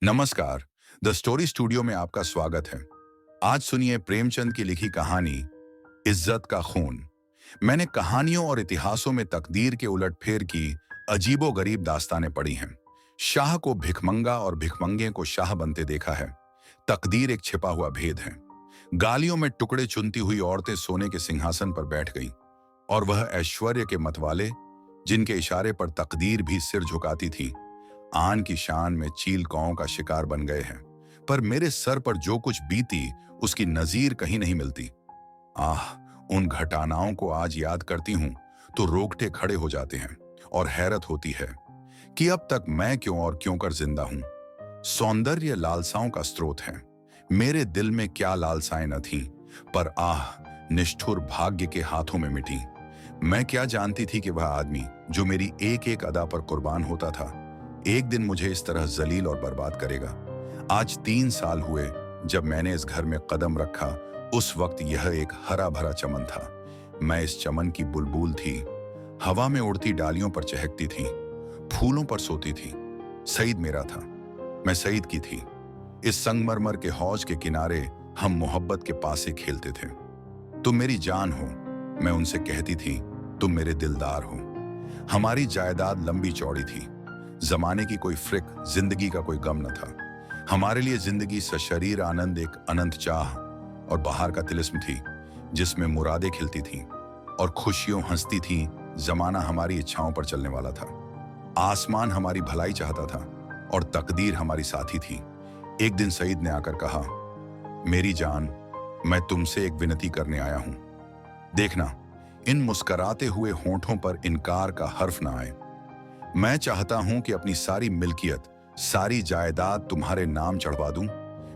नमस्कार। The story studio में आपका स्वागत है। आज सुनिए प्रेमचंद की लिखी कहानी इज्जत का खून। मैंने कहानियों और इतिहासों में तकदीर के उलटफेर की अजीबोगरीब दास्तानें पढ़ी हैं। शाह को भिखमंगा और भिखमंगे को शाह बनते देखा है। तकदीर एक छिपा हुआ भेद है। गालियों में टुकड़े चुनती हुई औरतें सोने के सिंहासन पर बैठ गईं और वह ऐश्वर्य के मतवाले जिनके इशारे पर तकदीर भी सिर झुकाती थी, आन की शान में चील कौओं का शिकार बन गए हैं। पर मेरे सर पर जो कुछ बीती उसकी नजीर कहीं नहीं मिलती। आह, उन घटानाओं को आज याद करती हूं तो रोंगटे खड़े हो जाते हैं और हैरत होती है कि अब तक मैं क्यों और क्यों कर जिंदा हूं। सौंदर्य लालसाओं का स्रोत है। मेरे दिल में क्या लालसाएं न थीं, पर आह निष्ठुर भाग्य के हाथों में मिटी। मैं क्या जानती थी कि वह आदमी जो मेरी एक एक अदा पर कुर्बान होता था, एक दिन मुझे इस तरह जलील और बर्बाद करेगा। आज 3 साल हुए जब मैंने इस घर में कदम रखा। उस वक्त यह एक हरा भरा चमन था। मैं इस चमन की बुलबुल थी। हवा में उड़ती डालियों पर चहकती थी, फूलों पर सोती थी। सईद मेरा था, मैं सईद की थी। इस संगमरमर के हौज के किनारे हम मोहब्बत के पासे खेलते थे। तुम मेरी जान हो, मैं उनसे कहती थी, तुम मेरे दिलदार हो। हमारी जायदाद लंबी चौड़ी थी। जमाने की कोई फ्रिक, जिंदगी का कोई गम न था। हमारे लिए जिंदगी सशरीर आनंद एक अनंत चाह और बाहर का तिलिस्म थी जिसमें मुरादें खिलती थीं और खुशियों हंसती थीं। जमाना हमारी इच्छाओं पर चलने वाला था। आसमान हमारी भलाई चाहता था और तकदीर हमारी साथी थी। एक दिन सईद ने आकर कहा, मेरी जान, मैं तुमसे एक विनती करने आया हूं। देखना, इन मुस्कराते हुए होंठों पर इनकार का हर्फ ना आए। मैं चाहता हूं कि अपनी सारी मिल्कियत, सारी जायदाद तुम्हारे नाम चढ़वा दूं।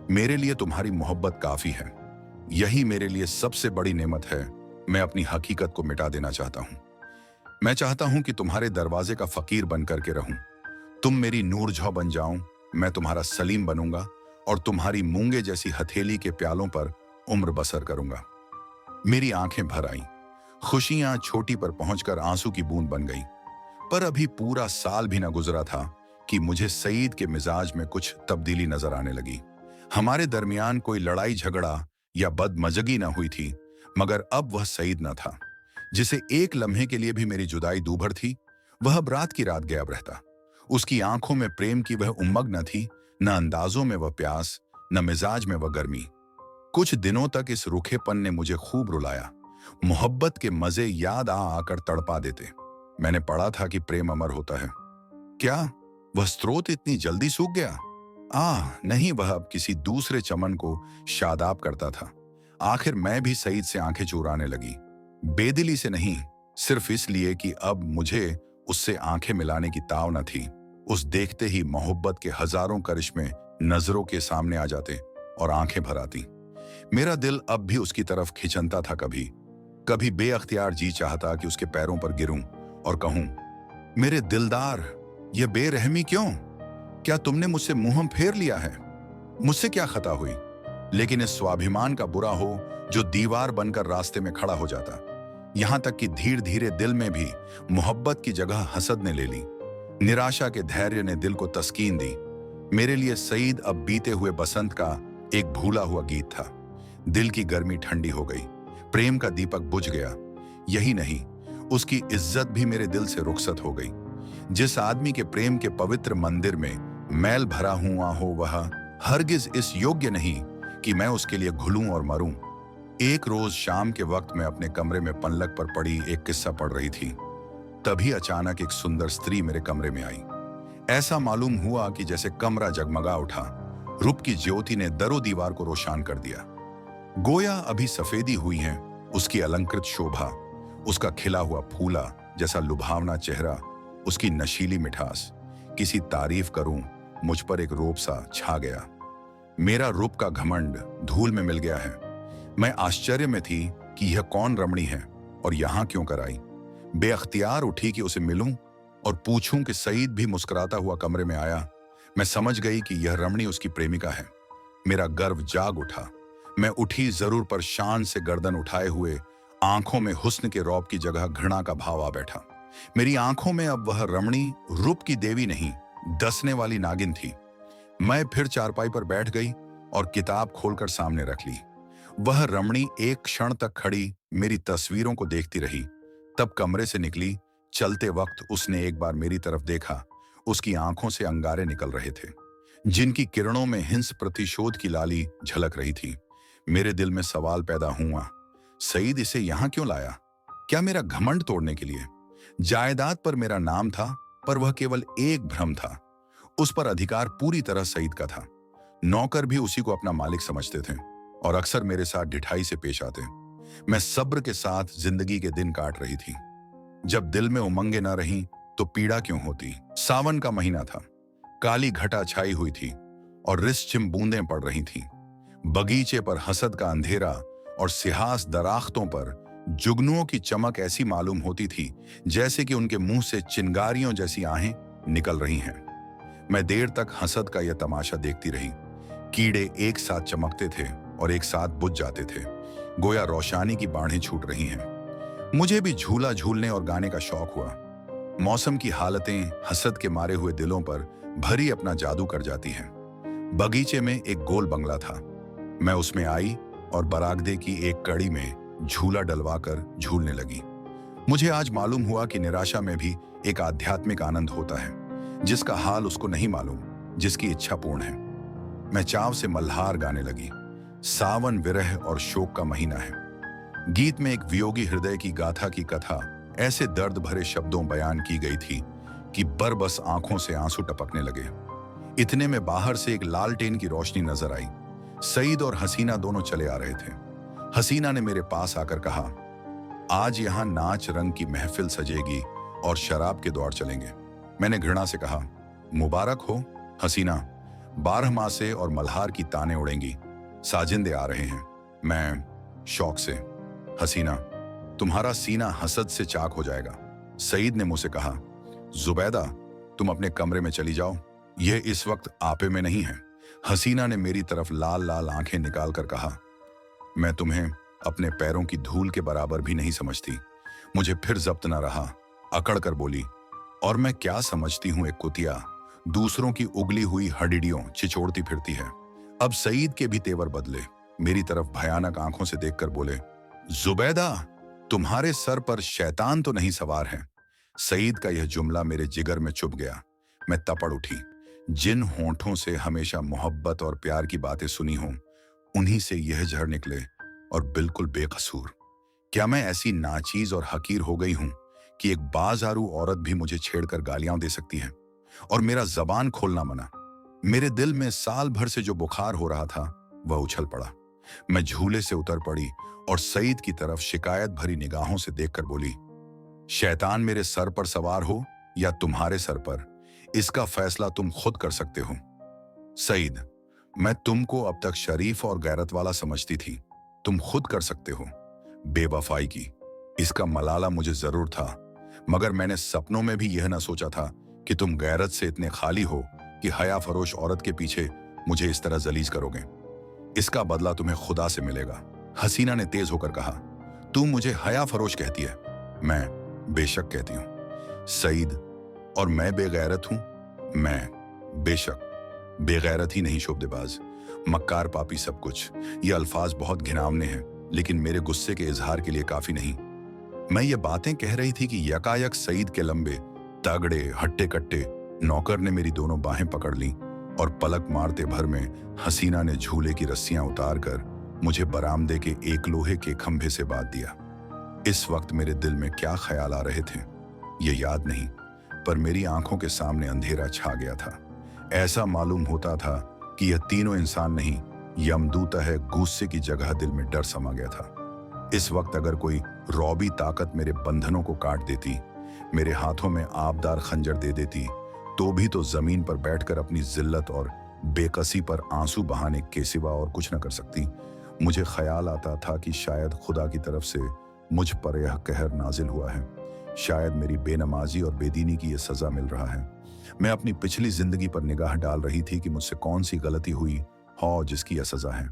मेरे लिए तुम्हारी मोहब्बत काफी है। यही मेरे लिए सबसे बड़ी नेमत है। मैं अपनी हकीकत को मिटा देना चाहता हूं। मैं चाहता हूं कि तुम्हारे दरवाजे का फकीर बन करके रहूं। तुम मेरी नूरजौ बन जाओ, मैं तुम्हारा सलीम बनूंगा और तुम्हारी मूंगे जैसी हथेली के प्यालों पर उम्र बसर करूंगा। मेरी आंखें भर आईं। खुशियां छोटी पर पहुंचकर आंसू की बूंद बन गई। पर अभी पूरा साल भी न गुजरा था कि मुझे सईद के मिजाज में कुछ तब्दीली नजर आने लगी। हमारे दरमियान कोई लड़ाई झगड़ा या बदमजगी न हुई थी, मगर अब वह सईद न था जिसे एक लम्हे के लिए भी मेरी जुदाई दूभर थी। वह अब रात की रात गायब रहता। उसकी आंखों में प्रेम की वह उमंग न थी, न अंदाजों में वह प्यास, न मिजाज में वह गर्मी। कुछ दिनों तक इस रूखेपन ने मुझे खूब रुलाया। मोहब्बत के मजे याद आ आकर तड़पा देते। मैंने पढ़ा था कि प्रेम अमर होता है। क्या वह स्रोत इतनी जल्दी सूख गया? नहीं, वह अब किसी दूसरे चमन को शादाब करता था। आखिर मैं भी सईद से आंखें चुराने लगी। बेदिली से नहीं, सिर्फ इसलिए कि अब मुझे उससे आंखें मिलाने की ताव न थी। उस देखते ही मोहब्बत के हजारों करिश्मे नजरों के सामने आ जाते और आंखें भर आती। मेरा दिल अब भी उसकी तरफ खिंचता था। कभी कभी बेअख्तियार जी चाहता कि उसके पैरों पर गिरूं और कहूं, मेरे दिलदार, ये बेरहमी क्यों? क्या तुमने मुझसे मुंह फेर लिया है? मुझसे क्या खता हुई? लेकिन इस स्वाभिमान का बुरा हो जो दीवार बनकर रास्ते में खड़ा हो जाता। यहां तक कि धीरे धीरे दिल में भी मोहब्बत की जगह हसद ने ले ली। निराशा के धैर्य ने दिल को तस्कीन दी। मेरे लिए सईद अब बीते हुए बसंत का एक भूला हुआ गीत था। दिल की गर्मी ठंडी हो गई, प्रेम का दीपक बुझ गया। यही नहीं, उसकी इज्जत भी मेरे दिल से रुखसत हो गई। जिस आदमी के प्रेम के पवित्र मंदिर में मैल भरा हुआ हो, वह हरगिज इस योग्य नहीं कि मैं उसके लिए घुलूं और मरूं। एक रोज शाम के वक्त मैं अपने कमरे में पलंग पर पड़ी एक किस्सा पढ़ रही थी। तभी अचानक एक सुंदर स्त्री मेरे कमरे में आई। ऐसा मालूम हुआ कि जैसे कमरा जगमगा उठा। रूप की ज्योति ने दरो दीवार को रोशन कर दिया। गोया अभी सफेदी हुई है उसकी अलंकृत शोभा, उसका खिला हुआ फूला जैसा लुभावना चेहरा, उसकी नशीली मिठास। किसी तारीफ करूं, मुझ पर एक रोब सा छा गया। मेरा रूप का घमंड धूल में मिल गया है। मैं आश्चर्य में थी कि यह कौन रमणी है और यहां क्यों कर आई। बेअख्तियार उठी कि उसे मिलूं और पूछूं कि सईद भी मुस्कुराता हुआ कमरे में आया। मैं समझ गई कि यह रमणी उसकी प्रेमिका है। मेरा गर्व जाग उठा। मैं उठी जरूर, पर शान से गर्दन उठाए हुए आंखों में हुस्न के रौब की जगह घृणा का भाव आ बैठा। मेरी आंखों में अब वह रमणी रूप की देवी नहीं, डसने वाली नागिन थी। मैं फिर चारपाई पर बैठ गई और किताब खोलकर सामने रख ली। वह रमणी एक क्षण तक खड़ी मेरी तस्वीरों को देखती रही, तब कमरे से निकली। चलते वक्त उसने एक बार मेरी तरफ देखा। उसकी आंखों से अंगारे निकल रहे थे, जिनकी किरणों में हिंस प्रतिशोध की लाली झलक रही थी। मेरे दिल में सवाल पैदा हुआ, सईद इसे यहां क्यों लाया? क्या मेरा घमंड तोड़ने के लिए? जायदाद पर मेरा नाम था, पर वह केवल एक भ्रम था। उस पर अधिकार पूरी तरह सईद का था। नौकर भी उसी को अपना मालिक समझते थे और अक्सर मेरे साथ ढिठाई से पेश आते। मैं सब्र के साथ जिंदगी के दिन काट रही थी। जब दिल में उमंगे न रहीं तो पीड़ा क्यों होती? सावन का महीना था, काली घटा छाई हुई थी और रिस्झिम बूंदें पड़ रही थीं। बगीचे पर हसद का अंधेरा और सिहास दराख्तों पर जुगनुओं की चमक ऐसी मालूम होती थी जैसे कि उनके मुंह से चिंगारियों जैसी आहें निकल रही हैं। मैं देर तक हसद का यह तमाशा देखती रही। कीड़े एक साथ चमकते थे और एक साथ बुझ जाते थे, गोया रोशानी की बाढ़ें छूट रही हैं। मुझे भी झूला झूलने और गाने का शौक हुआ। मौसम की हालतें हसद के मारे हुए दिलों पर भरी अपना जादू कर जाती हैं। बगीचे में एक गोल बंगला था। मैं उसमें आई और बरागदे की एक कड़ी में झूला डलवाकर झूलने लगी। मुझे आज मालूम हुआ कि निराशा में भी एक आध्यात्मिक आनंद होता है, जिसका हाल उसको नहीं मालूम, जिसकी इच्छा पूर्ण है। मैं चाव से मल्हार गाने लगी। सावन विरह और शोक का महीना है। गीत में एक वियोगी हृदय की गाथा की कथा ऐसे दर्द भरे शब्दों बयान की गई थी कि बरबस आंखों से आंसू टपकने लगे। इतने में बाहर से एक लालटेन की रोशनी नजर आई। सईद और हसीना दोनों चले आ रहे थे। हसीना ने मेरे पास आकर कहा, आज यहां नाच रंग की महफिल सजेगी और शराब के दौर चलेंगे। मैंने घृणा से कहा, मुबारक हो हसीना, 12 मासे और मल्हार की ताने उड़ेंगी, साजिंदे आ रहे हैं। मैं शौक से, हसीना तुम्हारा सीना हसद से चाक हो जाएगा। सईद ने मुझसे कहा, जुबैदा तुम अपने कमरे में चली जाओ, यह इस वक्त आपे में नहीं है। हसीना ने मेरी तरफ लाल लाल आंखें निकालकर कहा, मैं तुम्हें अपने पैरों की धूल के बराबर भी नहीं समझती। मुझे फिर जब्त न रहा, अकड़ कर बोली, और मैं क्या समझती हूं एक कुतिया, दूसरों की उगली हुई हडिडियों छिछोड़ती फिरती है। अब सईद के भी तेवर बदले, मेरी तरफ भयानक आंखों से देखकर बोले, जुबैदा तुम्हारे सर पर शैतान तो नहीं सवार है? सईद का यह जुमला मेरे जिगर में चुभ गया। मैं तपड़ उठी। जिन होंठों से हमेशा मोहब्बत और प्यार की बातें सुनी हों, उन्हीं से यह झड़ निकले, और बिल्कुल बेकसूर। क्या मैं ऐसी नाचीज और हकीर हो गई हूं कि एक बाजारू औरत भी मुझे छेड़कर गालियां दे सकती है और मेरा जबान खोलना मना? मेरे दिल में साल भर से जो बुखार हो रहा था वह उछल पड़ा। मैं झूले से उतर पड़ी और सईद की तरफ शिकायत भरी निगाहों से देखकर बोली, शैतान मेरे सर पर सवार हो या तुम्हारे सर पर, इसका फैसला तुम खुद कर सकते हो। सईद, मैं तुमको अब तक शरीफ और गैरत वाला समझती थी, तुम खुद कर सकते हो। बेवफाई की इसका मलाला मुझे जरूर था, मगर मैंने सपनों में भी यह न सोचा था कि तुम गैरत से इतने खाली हो कि हया फरोश औरत के पीछे मुझे इस तरह जलीज करोगे। इसका बदला तुम्हें खुदा से मिलेगा। हसीना ने तेज होकर कहा, तू मुझे हया फरोश कहती है? मैं बेशक कहती हूं सईद, और मैं बेगैरत हूं? मैं बेशक बेगैरत ही नहीं, शोबदेबाज, मक्कार, पापी, सब कुछ। ये अल्फाज बहुत घिनावने हैं, लेकिन मेरे गुस्से के इजहार के लिए काफी नहीं। मैं ये बातें कह रही थी कि यकायक सईद के लंबे तगड़े हट्टे कट्टे नौकर ने मेरी दोनों बाहें पकड़ लीं और पलक मारते भर में हसीना ने झूले की रस्सियां उतारकर मुझे बरामदे के एक लोहे के खंभे से बांध दिया। इस वक्त मेरे दिल में क्या ख्याल आ रहे थे ये याद नहीं, पर मेरी आंखों के सामने अंधेरा छा गया था। ऐसा मालूम होता था कि यह तीनों इंसान नहीं, यमदूत है। गुस्से की जगह दिल में डर समा गया था। इस वक्त अगर कोई रौबी ताकत मेरे बंधनों को काट देती, मेरे हाथों में आबदार खंजर दे देती, तो भी तो जमीन पर बैठकर अपनी जिल्लत और बेकसी पर आंसू बहाने के सिवा और कुछ न कर सकती। मुझे ख्याल आता था कि शायद खुदा की तरफ से मुझ पर यह कहर नाजिल हुआ है, शायद मेरी बेनमाजी और बेदीनी की यह सजा मिल रहा है। मैं अपनी पिछली जिंदगी पर निगाह डाल रही थी कि मुझसे कौन सी गलती हुई हो जिसकी यह सजा है।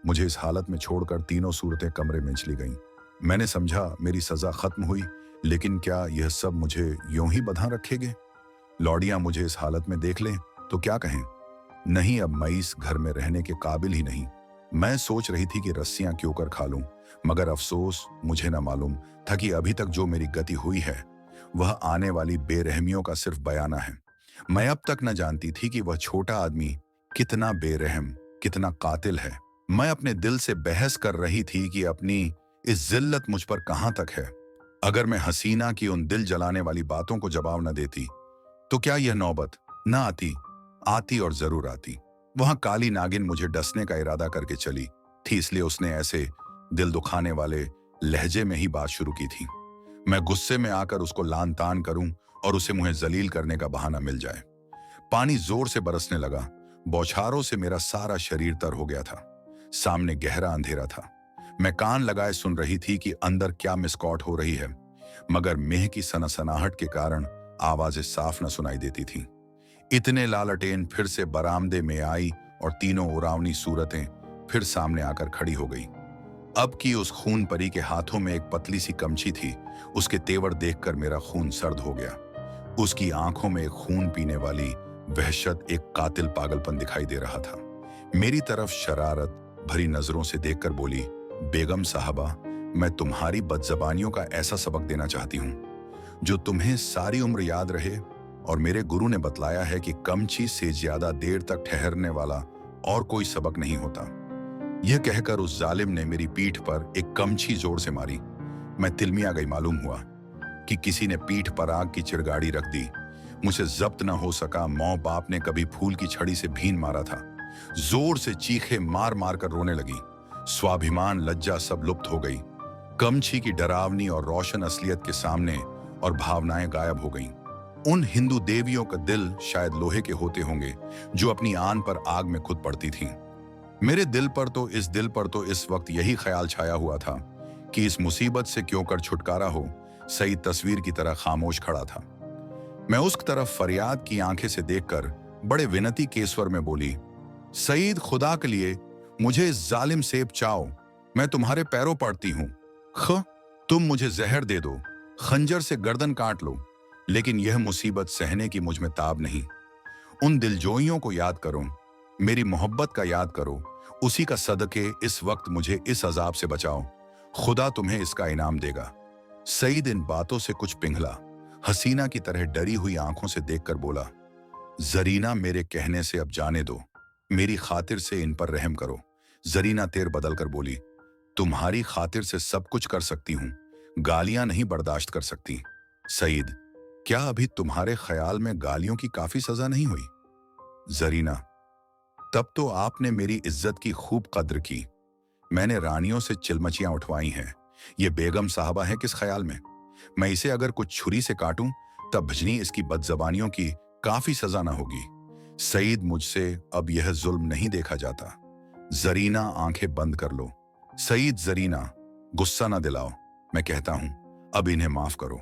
मुझे इस हालत में छोड़कर तीनों सूरतें कमरे में चली गईं। मैंने समझा मेरी सजा खत्म हुई, लेकिन क्या यह सब मुझे यूं ही बंधा रखेंगे? लौड़ियां मुझे इस हालत में देख लें तो क्या कहें? नहीं, अब मैं इस घर में रहने के काबिल ही नहीं। मैं सोच रही थी कि रस्सियां क्यों कर खा लूं, मगर अफसोस मुझे न मालूम था कि अभी तक जो मेरी गति हुई है वह आने वाली बेरहमियों का सिर्फ बयाना है। मैं अब तक न जानती थी कि वह छोटा आदमी कितना बेरहम, कितना कातिल है। मैं अपने दिल से बहस कर रही थी कि अपनी इस जिल्लत मुझ पर कहां तक है। अगर मैं हसीना की उन दिल जलाने वाली बातों को जवाब न देती तो क्या यह नौबत न आती? आती और जरूर आती। वहां काली नागिन मुझे डसने का इरादा करके चली थी, इसलिए उसने ऐसे दिल दुखाने वाले लहजे में ही बात शुरू की थी। मैं गुस्से में आकर उसको लान तान करूं और उसे मुझे जलील करने का बहाना मिल जाए। पानी जोर से बरसने लगा। बौछारों से मेरा सारा शरीर तर हो गया था। सामने गहरा अंधेरा था। मैं कान लगाए सुन रही थी कि अंदर क्या मिसकॉट हो रही है, मगर मेह की सनसनाहट के कारण आवाजें साफ न सुनाई देती थीं। इतने लालटेन फिर से बरामदे में आई और तीनों उरावनी सूरतें फिर सामने आकर खड़ी हो गई। अब की उस खून परी के हाथों में एक पतली सी कमची थी। उसके तेवर देखकर मेरा खून सर्द हो गया। उसकी आंखों में एक खून पीने वाली वहशत, एक कातिल पागलपन दिखाई दे रहा था। मेरी तरफ शरारत भरी नजरों से देखकर बोली, बेगम साहबा, मैं तुम्हारी बदजबानियों का ऐसा सबक देना चाहती हूँ जो तुम्हें सारी उम्र याद रहे। और मेरे गुरु ने बतलाया है कि कमची से ज्यादा देर तक ठहरने वाला और कोई सबक नहीं होता। यह कहकर उस जालिम ने मेरी पीठ पर एक कमची जोर से मारी। मैं तिलमिया गई। मालूम हुआ कि किसी ने पीठ पर आग की चिरगाड़ी रख दी। मुझे जब्त न हो सका। मौ बाप ने कभी फूल की छड़ी से भीन मारा था। जोर से चीखे मार मार कर रोने लगी। स्वाभिमान, लज्जा सब लुप्त हो गई। कमची की डरावनी और रोशन असलियत के सामने और भावनाएं गायब हो गईं। उन हिंदू देवियों का दिल शायद लोहे के होते होंगे जो अपनी आन पर आग में खुद पड़ती थीं। मेरे दिल पर तो इस वक्त यही ख्याल छाया हुआ था कि इस मुसीबत से क्यों कर छुटकारा हो। सईद तस्वीर की तरह खामोश खड़ा था। मैं उसकी तरफ फरियाद की आंखें से देखकर बड़े विनती के स्वर में बोली, सईद, खुदा के लिए मुझे इस जालिम से बचाओ। मैं तुम्हारे पैरों पड़ती हूं। तुम मुझे जहर दे दो, खंजर से गर्दन काट लो, लेकिन यह मुसीबत सहने की मुझ में ताब नहीं। उन दिलजोइयों को याद करो, मेरी मोहब्बत का याद करो। उसी का सदके इस वक्त मुझे इस अजाब से बचाओ। खुदा तुम्हें इसका इनाम देगा। सईद इन बातों से कुछ पिघला। हसीना की तरह डरी हुई आंखों से देखकर बोला, जरीना, मेरे कहने से अब जाने दो। मेरी खातिर से इन पर रहम करो। जरीना तेर बदल कर बोली, तुम्हारी खातिर से सब कुछ कर सकती हूं, गालियां नहीं बर्दाश्त कर सकती। सईद, क्या अभी तुम्हारे ख्याल में गालियों की काफी सजा नहीं हुई? जरीना, तब तो आपने मेरी इज्जत की खूब कद्र की। मैंने रानियों से चिलमचियां उठवाई हैं। ये बेगम साहबा है किस ख्याल में? मैं इसे अगर कुछ छुरी से काटूं तब भजनी इसकी बदजबानियों की काफी सजा ना होगी। सईद, मुझसे अब यह जुल्म नहीं देखा जाता। जरीना, आंखें बंद कर लो। सईद, जरीना, गुस्सा ना दिलाओ। मैं कहता हूं, अब इन्हें माफ करो।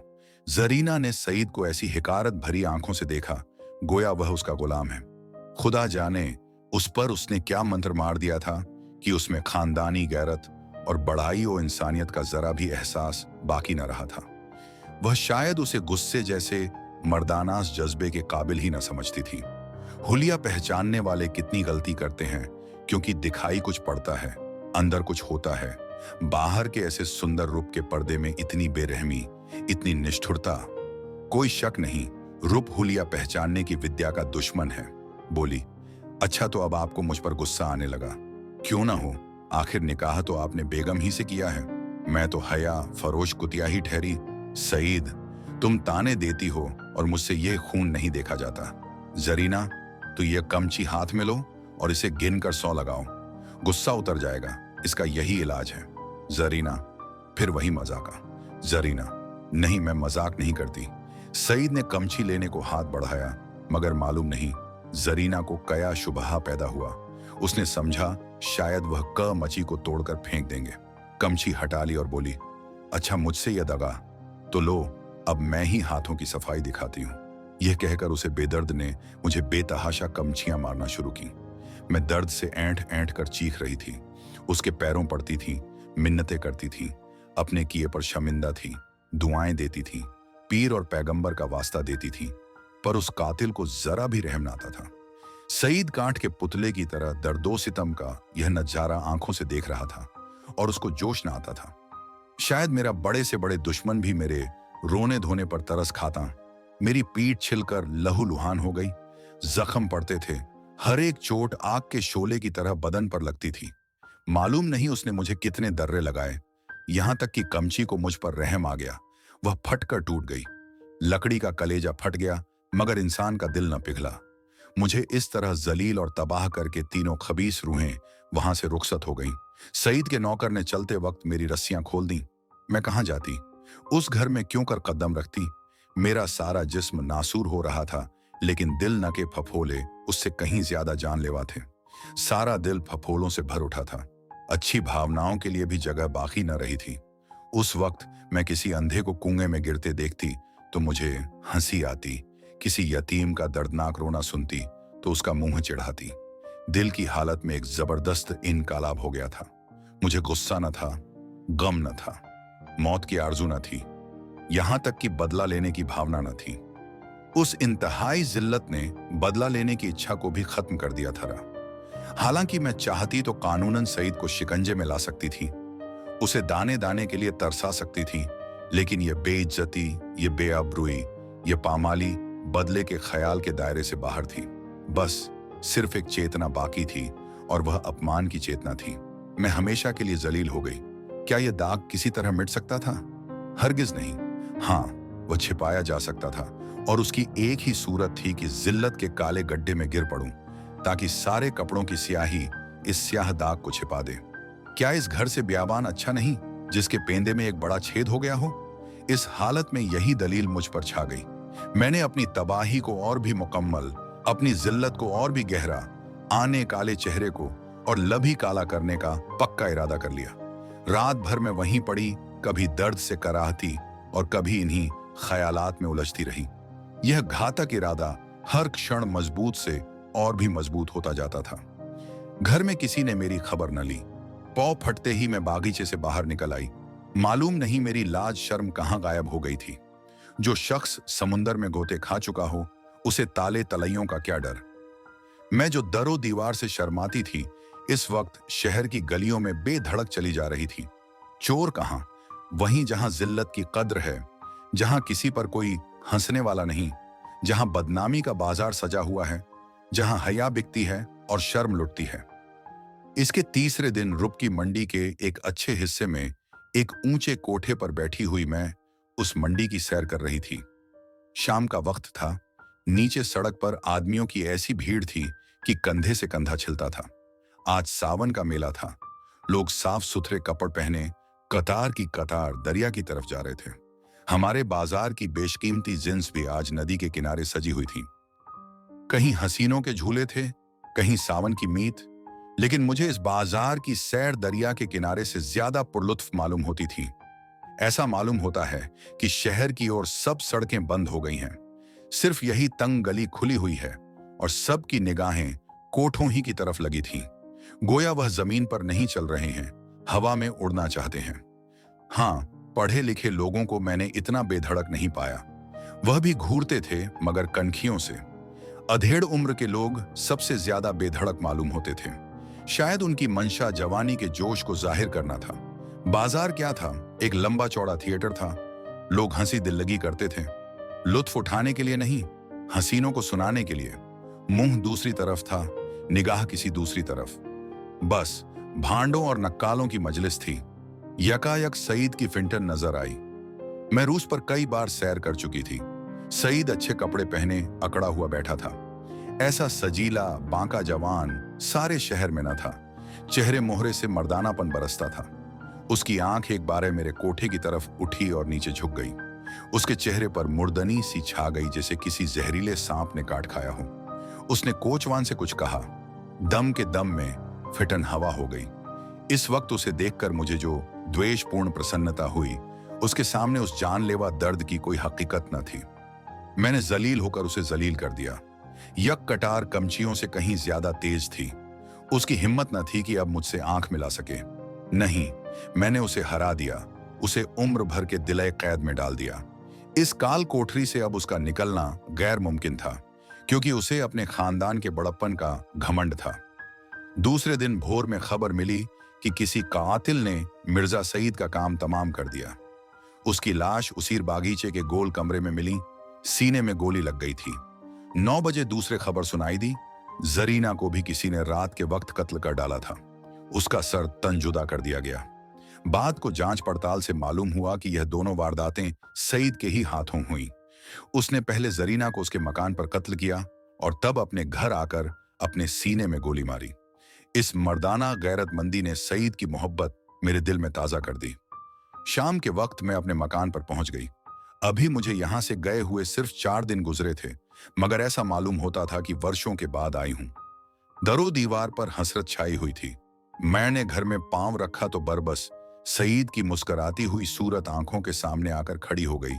जरीना ने सईद को ऐसी हिकारत भरी आंखों से देखा गोया वह उसका गुलाम है। खुदा जाने उस पर उसने क्या मंत्र मार दिया था कि उसमें खानदानी गैरत और बड़ाई और इंसानियत का जरा भी एहसास बाकी न रहा था। वह शायद उसे गुस्से जैसे मर्दानास जज्बे के काबिल ही न समझती थी। हुलिया पहचानने वाले कितनी गलती करते हैं, क्योंकि दिखाई कुछ पड़ता है, अंदर कुछ होता है। बाहर के ऐसे सुंदर रूप के पर्दे में इतनी बेरहमी, इतनी निष्ठुरता। कोई शक नहीं, रूप हुलिया पहचानने की विद्या का दुश्मन है। बोली, अच्छा, तो अब आपको मुझ पर गुस्सा आने लगा। क्यों ना हो, आखिर निकाह तो आपने बेगम ही से किया है। मैं तो हया फरोश कुतिया ही ठहरी। सईद, तुम ताने देती हो और मुझसे ये खून नहीं देखा जाता। जरीना, तो ये कमची हाथ में लो और इसे गिन कर 100 लगाओ। गुस्सा उतर जाएगा, इसका यही इलाज है। जरीना, फिर वही मजाका। जरीना, नहीं, मैं मजाक नहीं करती। सईद ने कमची लेने को हाथ बढ़ाया, मगर मालूम नहीं जरीना को कया शुबहा पैदा हुआ। उसने समझा शायद वह क मची को तोड़कर फेंक देंगे। कमची हटा ली और बोली, अच्छा, मुझसे यह दगा तो लो, अब मैं ही हाथों की सफाई दिखाती हूँ। यह कहकर उसे बेदर्द ने मुझे बेतहाशा कमचियां मारना शुरू की। मैं दर्द से ऐंठ ऐंठ कर चीख रही थी। उसके पैरों पड़ती थी, मिन्नतें करती थी, अपने किए पर शर्मिंदा थी, दुआएं देती थी, पीर और पैगंबर का वास्ता देती थी, पर उस कातिल को जरा भी रहम ना आता था। सईद कांट के पुतले की तरह दर्दो सितम का यह नजारा आंखों से देख रहा था और उसको जोश न आता था। शायद मेरा बड़े से बड़े दुश्मन भी मेरे रोने धोने पर तरस खाता। मेरी पीठ छिलकर लहूलुहान हो गई, जख्म पड़ते थे, हर एक चोट आग के शोले की तरह बदन पर लगती थी। मालूम नहीं उसने मुझे कितने दर्रे लगाए, यहां तक कि कमची को मुझ पर रहम आ गया। वह फटकर टूट गई। लकड़ी का कलेजा फट गया, मगर इंसान का दिल न पिघला। मुझे इस तरह जलील और तबाह करके तीनों खबीस रूहें वहां से रुखसत हो गईं। सईद के नौकर ने चलते वक्त मेरी रस्सियां खोल दी। मैं कहां जाती, उस घर में क्यों कर कदम रखती। मेरा सारा जिस्म नासूर हो रहा था, लेकिन दिल न के फफोले उससे कहीं ज्यादा जानलेवा थे। सारा दिल फफोलों से भर उठा था। अच्छी भावनाओं के लिए भी जगह बाकी न रही थी। उस वक्त मैं किसी अंधे को कुएं में गिरते देखती तो मुझे हंसी आती, किसी यतीम का दर्दनाक रोना सुनती तो उसका मुंह चिढ़ाती। दिल की हालत में एक जबरदस्त इनकलाब हो गया था। मुझे गुस्सा न था, गम न था, मौत की आरजू न थी, यहां तक कि बदला लेने की भावना न थी। उस इंतहाई जिल्लत ने बदला लेने की इच्छा को भी खत्म कर दिया था। हालांकि मैं चाहती तो कानूनन सईद को शिकंजे में ला सकती थी, उसे दाने दाने के लिए तरसा सकती थी, लेकिन यह बेइज्जती, ये बेअब्रुई, ये पामाली बदले के ख्याल के दायरे से बाहर थी। बस सिर्फ एक चेतना बाकी थी और वह अपमान की चेतना थी। मैं हमेशा के लिए जलील हो गई। क्या यह दाग किसी तरह मिट सकता था? हरगिज नहीं। हाँ, वह छिपाया जा सकता था और उसकी एक ही सूरत थी कि जिल्लत के काले गड्ढे में गिर पड़ूं, ताकि सारे कपड़ों की स्याही इस स्याह दाग को छिपा दे। क्या इस घर से ब्याबान अच्छा नहीं, जिसके पेंदे में एक बड़ा छेद हो गया हो? इस हालत में यही दलील मुझ पर छा गई। मैंने अपनी तबाही को और भी मुकम्मल, अपनी जिल्लत को और भी गहरा, आने काले चेहरे को और लभी काला करने का पक्का इरादा कर लिया। रात भर में वहीं पड़ी, कभी दर्द से कराहती और कभी इन्हीं ख्यालात में उलझती रही। यह घातक इरादा हर क्षण मजबूत से और भी मजबूत होता जाता था। घर में किसी ने मेरी खबर न ली। पौ फटते ही मैं बागीचे से बाहर निकल आई। मालूम नहीं मेरी लाज शर्म कहां गायब हो गई थी। जो शख्स समुंदर में गोते खा चुका हो, उसे ताले तलैयों का क्या डर। मैं जो दरो दीवार से शर्माती थी, इस वक्त शहर की गलियों में बेधड़क चली जा रही थी। चोर कहां? वहीं जहां जिल्लत की कद्र है, जहां किसी पर कोई हंसने वाला नहीं, जहां बदनामी का बाजार सजा हुआ है, जहां हया बिकती है और शर्म लुटती है। इसके तीसरे दिन रुप की मंडी के एक अच्छे हिस्से में एक ऊंचे कोठे पर बैठी हुई मैं उस मंडी की सैर कर रही थी। शाम का वक्त था। नीचे सड़क पर आदमियों की ऐसी भीड़ थी कि कंधे से कंधा छिलता था। आज सावन का मेला था। लोग साफ सुथरे कपड़ पहने कतार की कतार दरिया की तरफ जा रहे थे। हमारे बाजार की बेशकीमती जिन्स भी आज नदी के किनारे सजी हुई थी। कहीं हसीनों के झूले थे, कहीं सावन की मीत, लेकिन मुझे इस बाजार की सैर दरिया के किनारे से ज्यादा पुरलुत्फ मालूम होती थी। ऐसा मालूम होता है कि शहर की ओर सब सड़कें बंद हो गई हैं। सिर्फ यही तंग गली खुली हुई है और सबकी निगाहें कोठों ही की तरफ लगी थीं। गोया वह जमीन पर नहीं चल रहे हैं, हवा में उड़ना चाहते हैं। हाँ, पढ़े लिखे लोगों को मैंने इतना बेधड़क नहीं पाया। वह भी घूरते थे, मगर कनखियों से। अधेड़ उम्र के लोग सबसे ज्यादा बेधड़क मालूम होते थे। शायद उनकी मंशा जवानी के जोश को जाहिर करना था। बाजार क्या था? एक लंबा चौड़ा थिएटर था। लोग हंसी दिल्लगी करते थे, लुत्फ उठाने के लिए नहीं, हसीनों को सुनाने के लिए। मुंह दूसरी तरफ था, निगाह किसी दूसरी तरफ। बस भांडों और नक्कालों की मजलिस थी। यकायक सईद की फिंटन नजर आई। मैं रूस पर कई बार सैर कर चुकी थी। सईद अच्छे कपड़े पहने अकड़ा हुआ बैठा था। ऐसा सजीला बांका जवान सारे शहर में न था। चेहरे मोहरे से मर्दानापन बरसता था। उसकी आंख एक बारे मेरे कोठे की तरफ उठी और नीचे झुक गई। उसके चेहरे पर मुर्दनी सी छा गई, जैसे किसी जहरीले सांप ने काट खाया हो। उसने कोचवान से कुछ कहा। दम के दम में फिटन हवा हो गई। इस वक्त उसे देखकर मुझे जो द्वेषपूर्ण प्रसन्नता हुई, उसके सामने उस जानलेवा दर्द की कोई हकीकत न थी। मैंने जलील होकर उसे जलील कर दिया। यक कटार कमचियों से कहीं ज्यादा तेज थी। उसकी हिम्मत न थी कि अब मुझसे आंख मिला सके। नहीं, मैंने उसे हरा दिया, उसे उम्र भर के दिले कैद में डाल दिया। इस काल कोठरी से अब उसका निकलना गैर मुमकिन था, क्योंकि उसे अपने खानदान के बड़प्पन का घमंड था। दूसरे दिन भोर में खबर मिली कि किसी कातिल ने मिर्जा सईद का काम तमाम कर दिया। उसकी लाश उसी बागीचे के गोल कमरे में मिली, सीने में गोली लग गई थी। 9 बजे दूसरे खबर सुनाई दी, जरीना को भी किसी ने रात के वक्त कत्ल कर डाला था। उसका सर तन जुदा कर दिया गया। बात को जांच पड़ताल से मालूम हुआ कि यह दोनों वारदातें सईद के ही हाथों हुई। उसने पहले जरीना को उसके मकान पर कत्ल किया और तब अपने घर आकर अपने सीने में गोली मारी। इस मर्दाना गैरतमंदी ने सईद की मोहब्बत मेरे दिल में ताजा कर दी। शाम के वक्त मैं अपने मकान पर पहुंच गई। अभी मुझे यहां से गए हुए सिर्फ 4 दिन गुजरे थे, मगर ऐसा मालूम होता था कि वर्षों के बाद आई हूं। दरो दीवार पर हसरत छाई हुई थी। मैंने घर में पांव रखा तो बरबस सईद की मुस्कुराती हुई सूरत आंखों के सामने आकर खड़ी हो गई।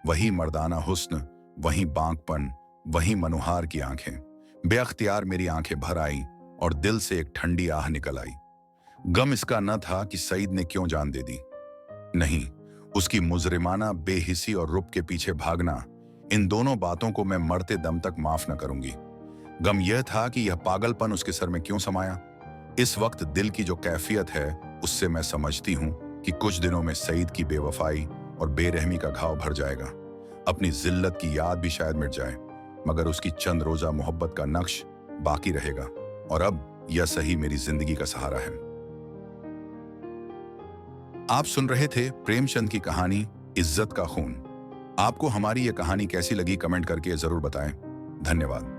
वही मर्दाना हुस्न, वही बांकपन, वही मनुहार की आंखें। बेअख्तियार मेरी आंखें भर आईं और दिल से एक ठंडी आह निकल आई। गम इसका न था कि सईद ने क्यों जान दे दी, नहीं, उसकी मुजरिमाना बेहिसी और रुप के पीछे भागना, इन दोनों बातों को मैं मरते दम तक माफ न करूंगी। गम यह था कि यह पागलपन उसके सर में क्यों समाया। इस वक्त दिल की जो कैफियत है, उससे मैं समझती हूं कि कुछ दिनों में सईद की बेवफाई और बेरहमी का घाव भर जाएगा। अपनी जिल्लत की याद भी शायद मिट जाए, मगर उसकी चंद रोजा मोहब्बत का नक्श बाकी रहेगा। और अब यह सही मेरी जिंदगी का सहारा है। आप सुन रहे थे प्रेमचंद की कहानी इज्जत का खून। आपको हमारी यह कहानी कैसी लगी कमेंट करके जरूर बताएं। धन्यवाद।